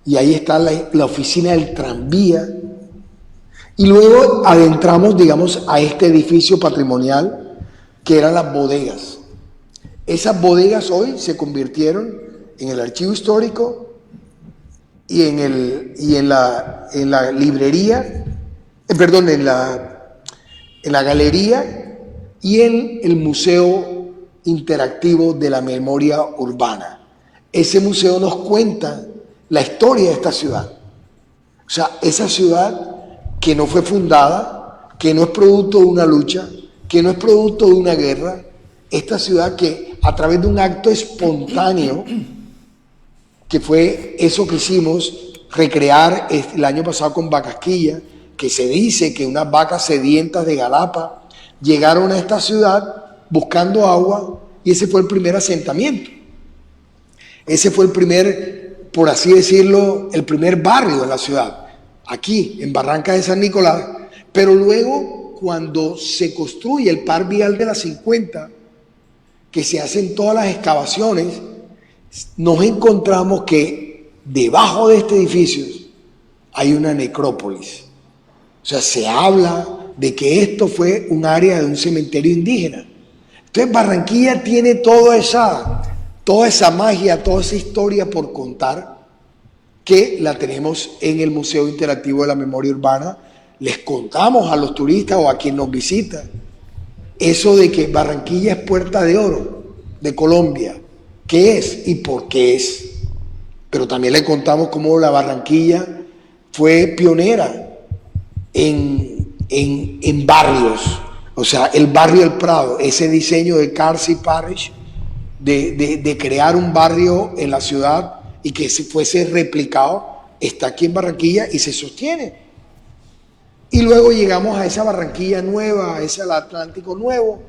y ahí está la oficina del tranvía y luego adentramos, digamos, a este edificio patrimonial que eran las bodegas. Esas bodegas hoy se convirtieron en el archivo histórico y en la librería, en la galería y en el museo interactivo de la memoria urbana. Ese museo nos cuenta la historia de esta ciudad. O sea, esa ciudad que no fue fundada, que no es producto de una lucha, que no es producto de una guerra, esta ciudad que a través de un acto espontáneo, que fue eso que hicimos, recrear el año pasado con Vacasquilla, que se dice que unas vacas sedientas de Galapa llegaron a esta ciudad buscando agua y ese fue el primer asentamiento. Ese fue el primer, por así decirlo, el primer barrio de la ciudad, aquí en Barranca de San Nicolás, pero luego cuando se construye el par vial de la 50, que se hacen todas las excavaciones, nos encontramos que debajo de este edificio hay una necrópolis. O sea, se habla de que esto fue un área de un cementerio indígena. Entonces Barranquilla tiene toda esa magia, toda esa historia por contar, que la tenemos en el Museo Interactivo de la Memoria Urbana. Les contamos a los turistas o a quien nos visita eso de que Barranquilla es puerta de oro de Colombia, qué es y por qué es. Pero también le contamos cómo la Barranquilla fue pionera en barrios, o sea, el barrio del Prado, ese diseño de Carsey Parish, de crear un barrio en la ciudad y que se fuese replicado está aquí en Barranquilla y se sostiene. Y luego llegamos a esa Barranquilla nueva, a ese Atlántico nuevo,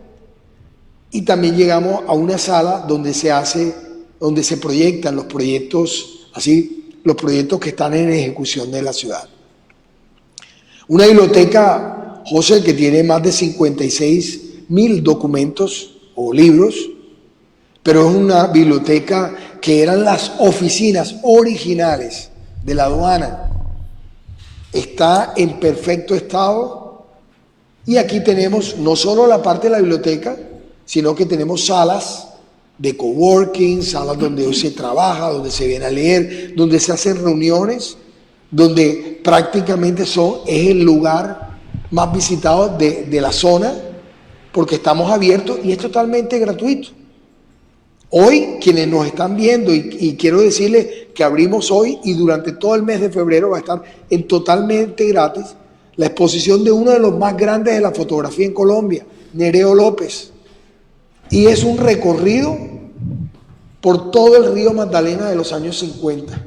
y también llegamos a una sala donde se proyectan los proyectos, los proyectos que están en ejecución de la ciudad. Una biblioteca, José, que tiene más de 56.000 documentos o libros, pero es una biblioteca que eran las oficinas originales de la aduana. Está en perfecto estado y aquí tenemos no solo la parte de la biblioteca, sino que tenemos salas de coworking, salas donde hoy se trabaja, donde se viene a leer, donde se hacen reuniones, donde prácticamente es el lugar más visitado de la zona, porque estamos abiertos y es totalmente gratuito. Hoy, quienes nos están viendo, y quiero decirles que abrimos hoy y durante todo el mes de febrero va a estar en totalmente gratis la exposición de uno de los más grandes de la fotografía en Colombia, Nereo López. Y es un recorrido por todo el río Magdalena de los años 50.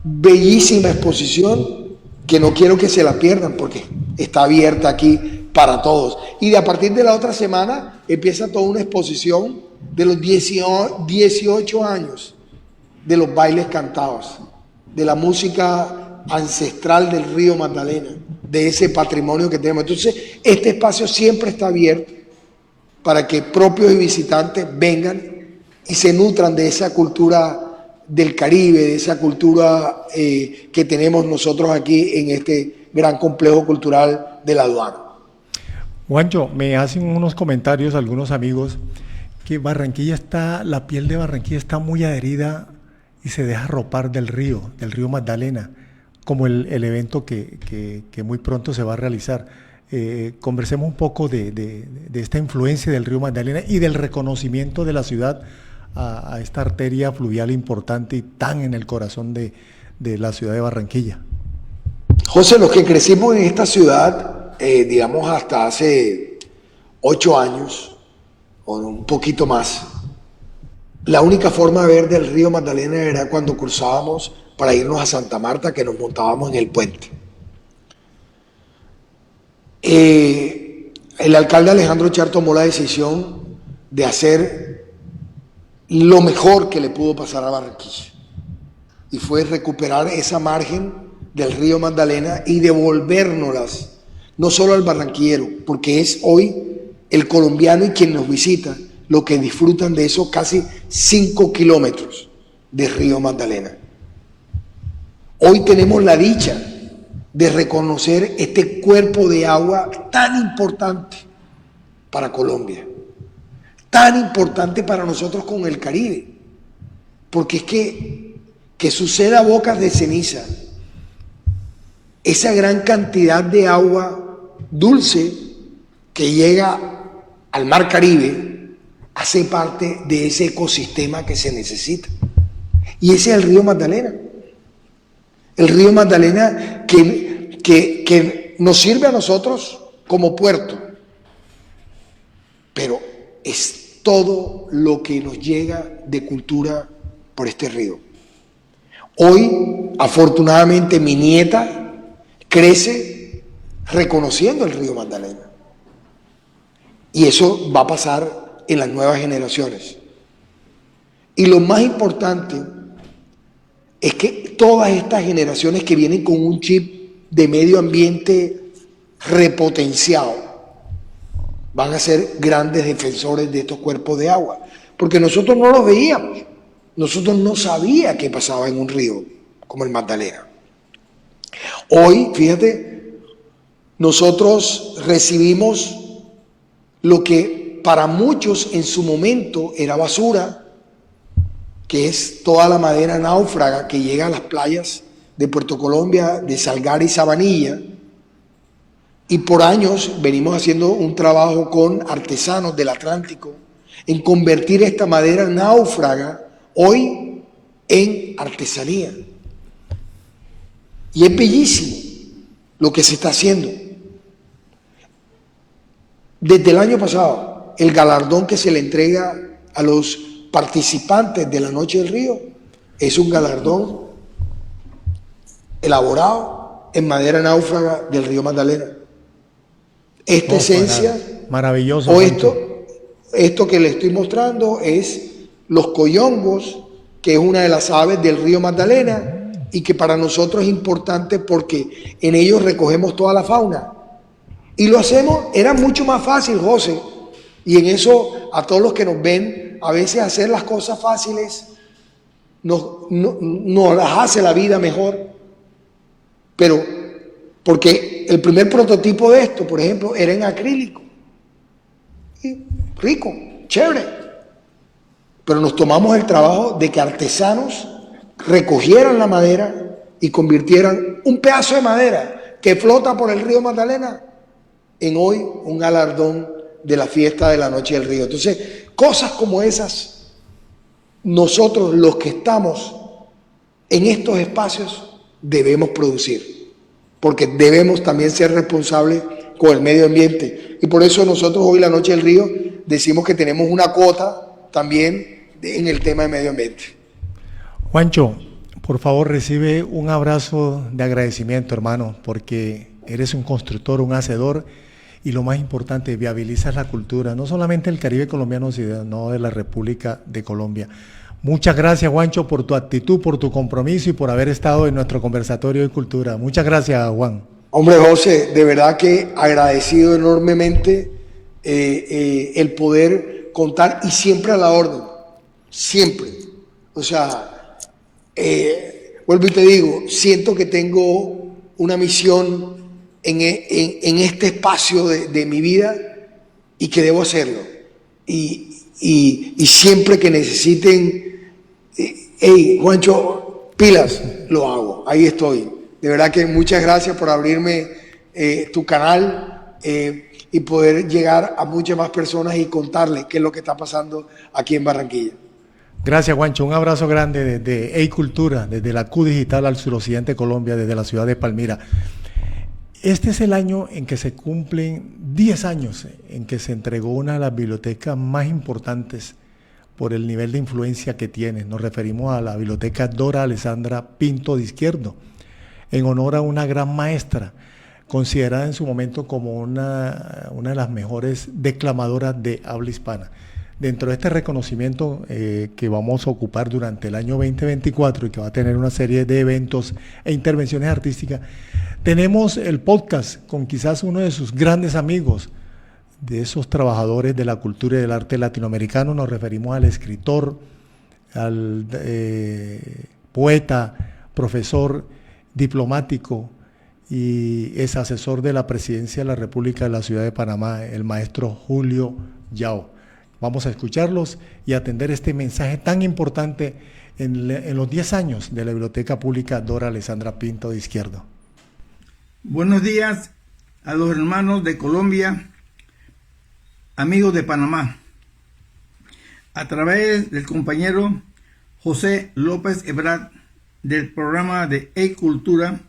Bellísima exposición que no quiero que se la pierdan porque está abierta aquí para todos. Y a partir de la otra semana empieza toda una exposición de los 18 años de los bailes cantados, de la música ancestral del río Magdalena, de ese patrimonio que tenemos. Entonces, este espacio siempre está abierto para que propios y visitantes vengan y se nutran de esa cultura del Caribe, de esa cultura que tenemos nosotros aquí en este gran complejo cultural de la aduana. Juancho, me hacen unos comentarios algunos amigos que la piel de Barranquilla está muy adherida y se deja ropar del río Magdalena, como el evento que muy pronto se va a realizar. Conversemos un poco de esta influencia del río Magdalena y del reconocimiento de la ciudad a esta arteria fluvial importante y tan en el corazón de la ciudad de Barranquilla. José, los que crecimos en esta ciudad, digamos hasta hace 8 años, o un poquito más, la única forma de ver del río Magdalena era cuando cruzábamos para irnos a Santa Marta, que nos montábamos en el puente. El alcalde Alejandro Char tomó la decisión de hacer lo mejor que le pudo pasar a Barranquilla, y fue recuperar esa margen del río Magdalena y devolvérnoslas, no solo al barranquillero, porque es hoy el colombiano y quien nos visita lo que disfrutan de esos casi 5 kilómetros de río Magdalena. Hoy tenemos la dicha de reconocer este cuerpo de agua tan importante para Colombia, tan importante para nosotros con el Caribe, porque es que suceda a bocas de ceniza, esa gran cantidad de agua dulce que llega al mar Caribe, hace parte de ese ecosistema que se necesita. Y ese es el río Magdalena. El río Magdalena que nos sirve a nosotros como puerto, pero es todo lo que nos llega de cultura por este río. Hoy, afortunadamente, mi nieta crece reconociendo el río Magdalena. Y eso va a pasar en las nuevas generaciones. Y lo más importante es que todas estas generaciones que vienen con un chip de medio ambiente repotenciado van a ser grandes defensores de estos cuerpos de agua, porque nosotros no los veíamos, nosotros no sabíamos qué pasaba en un río como el Magdalena. Hoy, fíjate, nosotros recibimos lo que para muchos en su momento era basura, que es toda la madera náufraga que llega a las playas de Puerto Colombia, de Salgar y Sabanilla, y por años venimos haciendo un trabajo con artesanos del Atlántico en convertir esta madera náufraga hoy en artesanía. Y es bellísimo lo que se está haciendo. Desde el año pasado, el galardón que se le entrega a los participantes de la Noche del Río es un galardón elaborado en madera náufraga del río Magdalena. Esta esencia, maravilloso. o esto que le estoy mostrando es los coyongos, que es una de las aves del río Magdalena y que para nosotros es importante porque en ellos recogemos toda la fauna. Y lo hacemos, era mucho más fácil, José, y en eso a todos los que nos ven, a veces hacer las cosas fáciles nos las hace la vida mejor. Pero, porque el primer prototipo de esto, por ejemplo, era en acrílico. Y rico, chévere. Pero nos tomamos el trabajo de que artesanos recogieran la madera y convirtieran un pedazo de madera que flota por el río Magdalena en hoy un galardón de la fiesta de la Noche del Río. Entonces, cosas como esas, nosotros los que estamos en estos espacios debemos producir, porque debemos también ser responsables con el medio ambiente. Y por eso nosotros hoy, la Noche del Río, decimos que tenemos una cuota también en el tema de medio ambiente. Juancho, por favor, recibe un abrazo de agradecimiento, hermano, porque eres un constructor, un hacedor, y lo más importante, viabilizas la cultura, no solamente del Caribe colombiano, sino de la República de Colombia. Muchas gracias, Juancho, por tu actitud, por tu compromiso y por haber estado en nuestro conversatorio de cultura. Muchas gracias, Juan. Hombre, José, de verdad que agradecido enormemente el poder contar, y siempre a la orden, siempre. O sea, vuelvo y te digo, siento que tengo una misión en este espacio de mi vida y que debo hacerlo. Y siempre que necesiten, hey, Juancho, pilas, lo hago. Ahí estoy. De verdad que muchas gracias por abrirme tu canal y poder llegar a muchas más personas y contarles qué es lo que está pasando aquí en Barranquilla. Gracias, Juancho. Un abrazo grande desde E-Cultura, desde la Q Digital al suroccidente de Colombia, desde la ciudad de Palmira. Este es el año en que se cumplen 10 años en que se entregó una de las bibliotecas más importantes por el nivel de influencia que tiene. Nos referimos a la biblioteca Dora Alessandra Pinto de Izquierdo, en honor a una gran maestra, considerada en su momento como una de las mejores declamadoras de habla hispana. Dentro de este reconocimiento que vamos a ocupar durante el año 2024 y que va a tener una serie de eventos e intervenciones artísticas, tenemos el podcast con quizás uno de sus grandes amigos, de esos trabajadores de la cultura y del arte latinoamericano. Nos referimos al escritor, al poeta, profesor, diplomático y es asesor de la Presidencia de la República de la Ciudad de Panamá, el maestro Julio Yao. Vamos a escucharlos y atender este mensaje tan importante en los 10 años de la Biblioteca Pública Dora Alessandra Pinto de Izquierdo. Buenos días a los hermanos de Colombia, amigos de Panamá. A través del compañero José López Ebrard del programa de E-Cultura,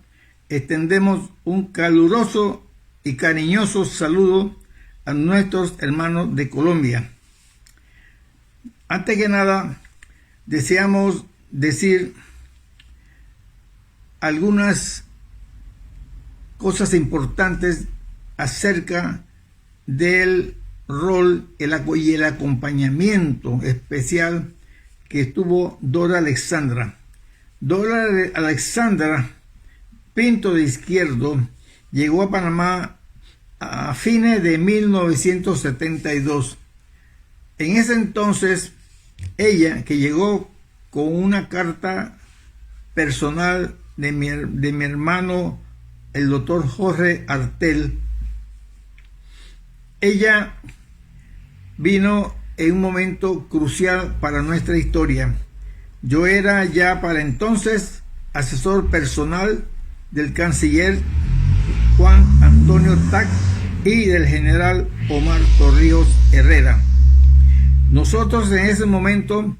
extendemos un caluroso y cariñoso saludo a nuestros hermanos de Colombia. Antes que nada, deseamos decir algunas cosas importantes acerca del rol y el acompañamiento especial que tuvo Dora Alessandra. Dora Alessandra Pinto de Izquierdo llegó a Panamá a fines de 1972. En ese entonces, ella, que llegó con una carta personal de mi hermano, el doctor Jorge Artel, ella vino en un momento crucial para nuestra historia. Yo era ya para entonces asesor personal del canciller Juan Antonio Tac y del general Omar Torrijos Herrera. Nosotros en ese momento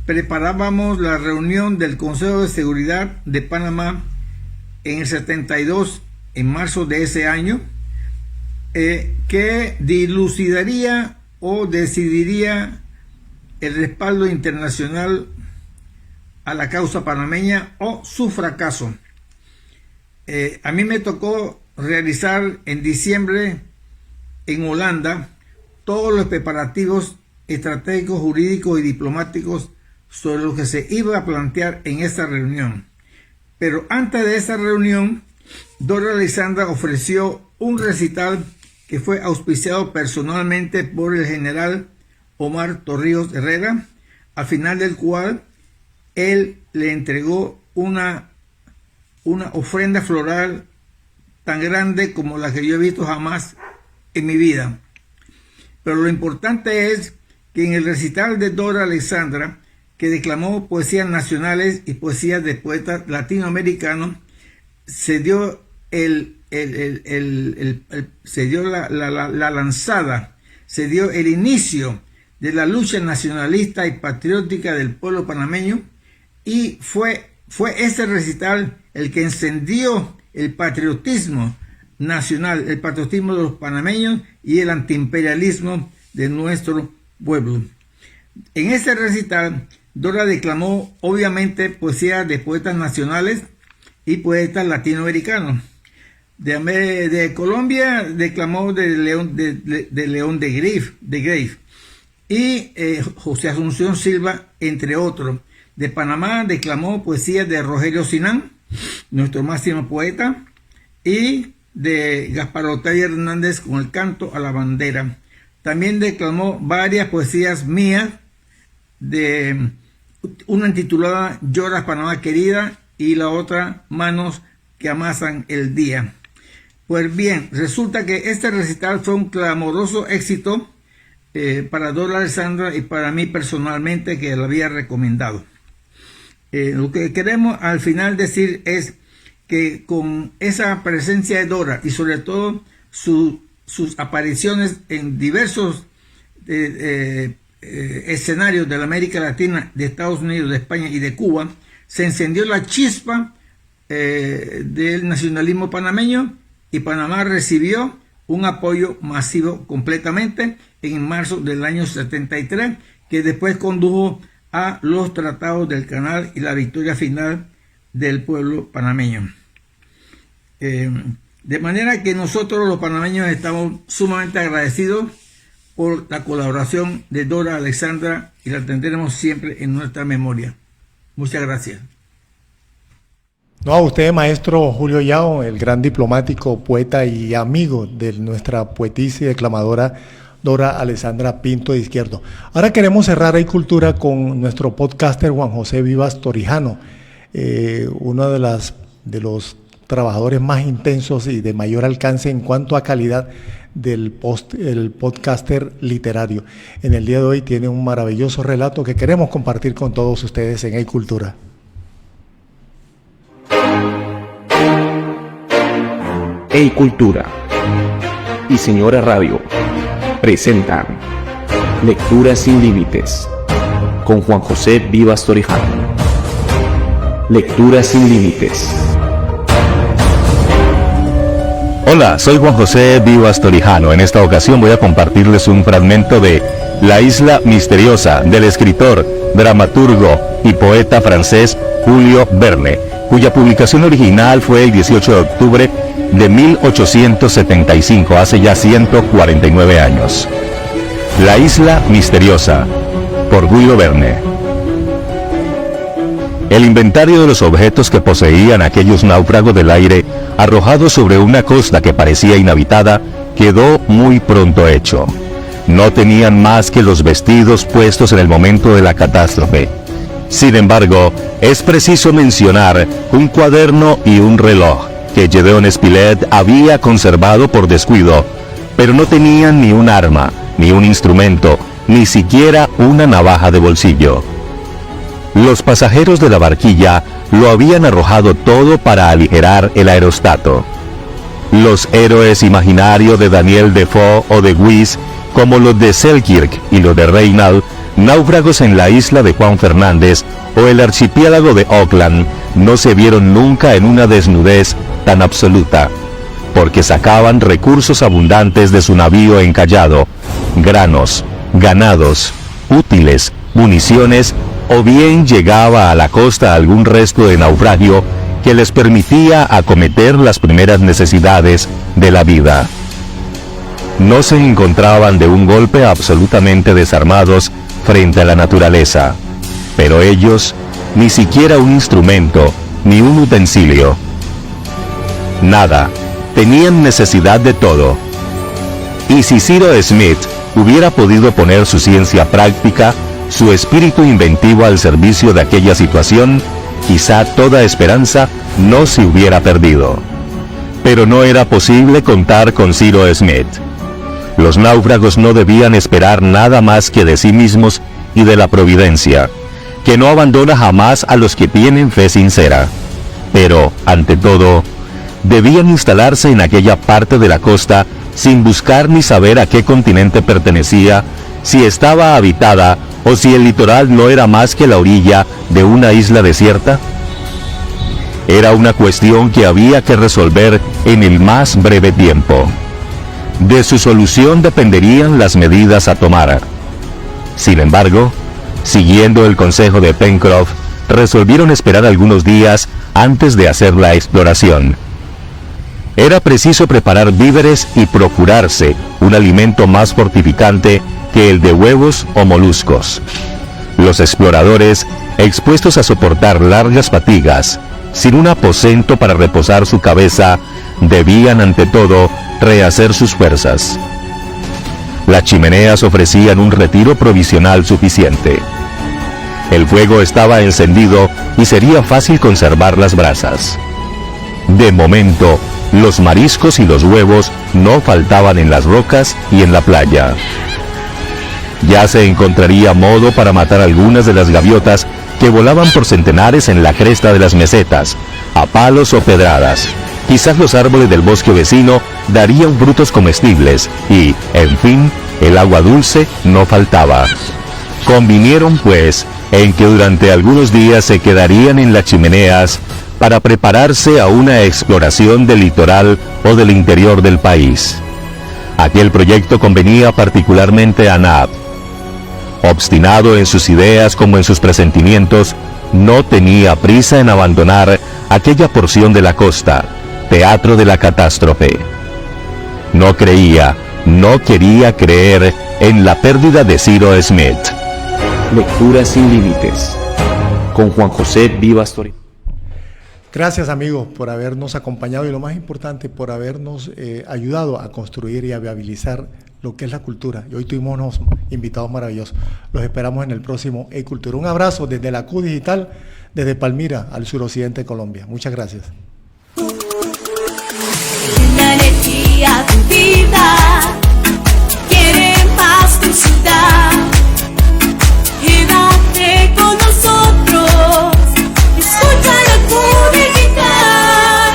preparábamos la reunión del Consejo de Seguridad de Panamá en el 72, en marzo de ese año, que dilucidaría o decidiría el respaldo internacional a la causa panameña o su fracaso. a mí me tocó realizar en diciembre en Holanda todos los preparativos estratégicos, jurídicos y diplomáticos sobre lo que se iba a plantear en esta reunión. Pero antes de esa reunión, Dora Alexandra ofreció un recital que fue auspiciado personalmente por el general Omar Torrijos Herrera, al final del cual él le entregó una ofrenda floral tan grande como la que yo he visto jamás en mi vida. Pero lo importante es que en el recital de Dora Alexandra, que declamó poesías nacionales y poesías de poetas latinoamericanos, se dio la lanzada, se dio el inicio de la lucha nacionalista y patriótica del pueblo panameño, y fue ese recital el que encendió el patriotismo nacional, el patriotismo de los panameños y el antiimperialismo de nuestro pueblo. En ese recital, Dora declamó obviamente poesía de poetas nacionales y poetas latinoamericanos. De Colombia declamó de León de Greiff y José Asunción Silva, entre otros. De Panamá declamó poesía de Rogelio Sinán, nuestro máximo poeta, y de Gaspar Otay Hernández con el canto a la bandera. También declamó varias poesías mías, de una intitulada Lloras Panamá querida y la otra Manos que amasan el día. Pues bien, resulta que este recital fue un clamoroso éxito para Dora Alexandra y para mí personalmente, que lo había recomendado. Lo que queremos al final decir es que con esa presencia de Dora y sobre todo sus apariciones en diversos escenarios de la América Latina, de Estados Unidos, de España y de Cuba, se encendió la chispa del nacionalismo panameño, y Panamá recibió un apoyo masivo completamente en marzo del año 73, que después condujo a los tratados del Canal y la victoria final del pueblo panameño. De manera que nosotros los panameños estamos sumamente agradecidos por la colaboración de Dora Alexandra y la tendremos siempre en nuestra memoria. Muchas gracias. No, a usted, maestro Julio Yao, el gran diplomático, poeta y amigo de nuestra poetisa y declamadora Dora Alexandra Pinto de Izquierdo. Ahora queremos cerrar Cultura con nuestro podcaster Juan José Vivas Torijano, uno de los trabajadores más intensos y de mayor alcance en cuanto a calidad el podcaster literario. En el día de hoy tiene un maravilloso relato que queremos compartir con todos ustedes en Cultura. Cultura y Señora Radio presentan Lecturas sin Límites con Juan José Vivas Torijano. Lecturas sin Límites. Hola, soy Juan José Vivas Torijano. En esta ocasión voy a compartirles un fragmento de La Isla Misteriosa del escritor, dramaturgo y poeta francés Julio Verne, cuya publicación original fue el 18 de octubre de 1875, hace ya 149 años. La Isla Misteriosa, por Julio Verne. El inventario de los objetos que poseían aquellos náufragos del aire arrojados sobre una costa que parecía inhabitada quedó muy pronto hecho. No tenían más que los vestidos puestos en el momento de la catástrofe. Sin embargo, es preciso mencionar un cuaderno y un reloj que Gédéon Spilett había conservado por descuido, pero no tenían ni un arma, ni un instrumento, ni siquiera una navaja de bolsillo. Los pasajeros de la barquilla lo habían arrojado todo para aligerar el aerostato. Los héroes imaginarios de Daniel Defoe o de Wyss, como los de Selkirk y los de Reynald, náufragos en la isla de Juan Fernández o el archipiélago de Auckland, no se vieron nunca en una desnudez tan absoluta, porque sacaban recursos abundantes de su navío encallado, granos, ganados, útiles, municiones, o bien llegaba a la costa algún resto de naufragio que les permitía acometer las primeras necesidades de la vida. No se encontraban de un golpe absolutamente desarmados frente a la naturaleza, pero ellos, ni siquiera un instrumento, ni un utensilio. Nada, tenían necesidad de todo. Y si Ciro Smith hubiera podido poner su ciencia práctica, su espíritu inventivo al servicio de aquella situación, quizá toda esperanza no se hubiera perdido. Pero no era posible contar con Ciro Smith. Los náufragos no debían esperar nada más que de sí mismos y de la providencia, que no abandona jamás a los que tienen fe sincera. Pero, ante todo, debían instalarse en aquella parte de la costa sin buscar ni saber a qué continente pertenecía, si estaba habitada o si el litoral no era más que la orilla de una isla desierta. Era una cuestión que había que resolver en el más breve tiempo. De su solución dependerían las medidas a tomar. Sin embargo, siguiendo el consejo de Pencroff, resolvieron esperar algunos días antes de hacer la exploración. Era preciso preparar víveres y procurarse un alimento más fortificante que el de huevos o moluscos. Los exploradores, expuestos a soportar largas fatigas, sin un aposento para reposar su cabeza, debían ante todo rehacer sus fuerzas. Las chimeneas ofrecían un retiro provisional suficiente. El fuego estaba encendido y sería fácil conservar las brasas. De momento, los mariscos y los huevos no faltaban en las rocas y en la playa. Ya se encontraría modo para matar algunas de las gaviotas que volaban por centenares en la cresta de las mesetas, a palos o pedradas. Quizás los árboles del bosque vecino darían frutos comestibles y, en fin, el agua dulce no faltaba. Convinieron, pues, en que durante algunos días se quedarían en las chimeneas para prepararse a una exploración del litoral o del interior del país. Aquel proyecto convenía particularmente a Nab. Obstinado en sus ideas como en sus presentimientos, no tenía prisa en abandonar aquella porción de la costa, teatro de la catástrofe. No creía, no quería creer en la pérdida de Ciro Smith. Lecturas sin límites, con Juan José Vivas Torija. Gracias, amigos, por habernos acompañado y lo más importante, por habernos ayudado a construir y a viabilizar lo que es la cultura. Y hoy tuvimos unos invitados maravillosos. Los esperamos en el próximo E-Cultura. Un abrazo desde la Q Digital, desde Palmira al suroccidente de Colombia. Muchas gracias. La energía de vida, quiere más tu ciudad. Quédate con nosotros, escucha la Q Digital.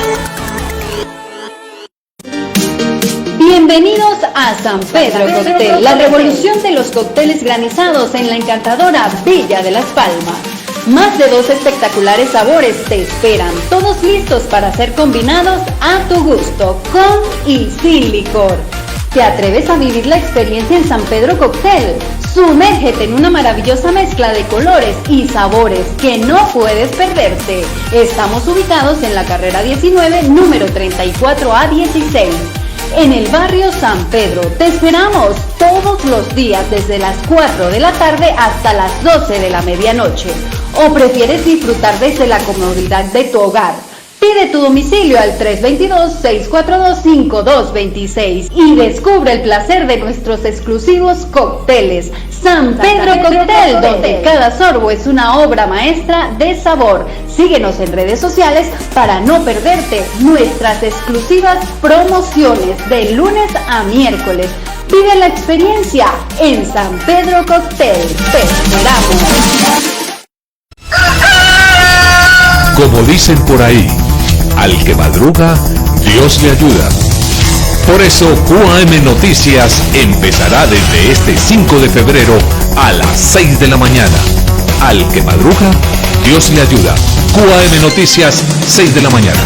Bienvenidos a San Pedro Cóctel, la revolución de los cócteles granizados en la encantadora Villa de Las Palmas. Más de 2 espectaculares sabores te esperan, todos listos para ser combinados a tu gusto, con y sin licor. ¿Te atreves a vivir la experiencia en San Pedro Cóctel? Sumérgete en una maravillosa mezcla de colores y sabores que no puedes perderte. Estamos ubicados en la carrera 19, número 34A16. En el barrio San Pedro. Te esperamos todos los días desde las 4 de la tarde hasta las 12 de la medianoche. ¿O prefieres disfrutar desde la comodidad de tu hogar? Pide tu domicilio al 322-642-5226 y descubre el placer de nuestros exclusivos cócteles. San Pedro Cóctel, donde cada sorbo es una obra maestra de sabor. Síguenos en redes sociales para no perderte nuestras exclusivas promociones de lunes a miércoles. Vive la experiencia en San Pedro Cóctel. Te esperamos. Como dicen por ahí, al que madruga, Dios le ayuda. Por eso QAM Noticias empezará desde este 5 de febrero a las 6 de la mañana. Al que madruga, Dios le ayuda. QAM Noticias, 6 de la mañana.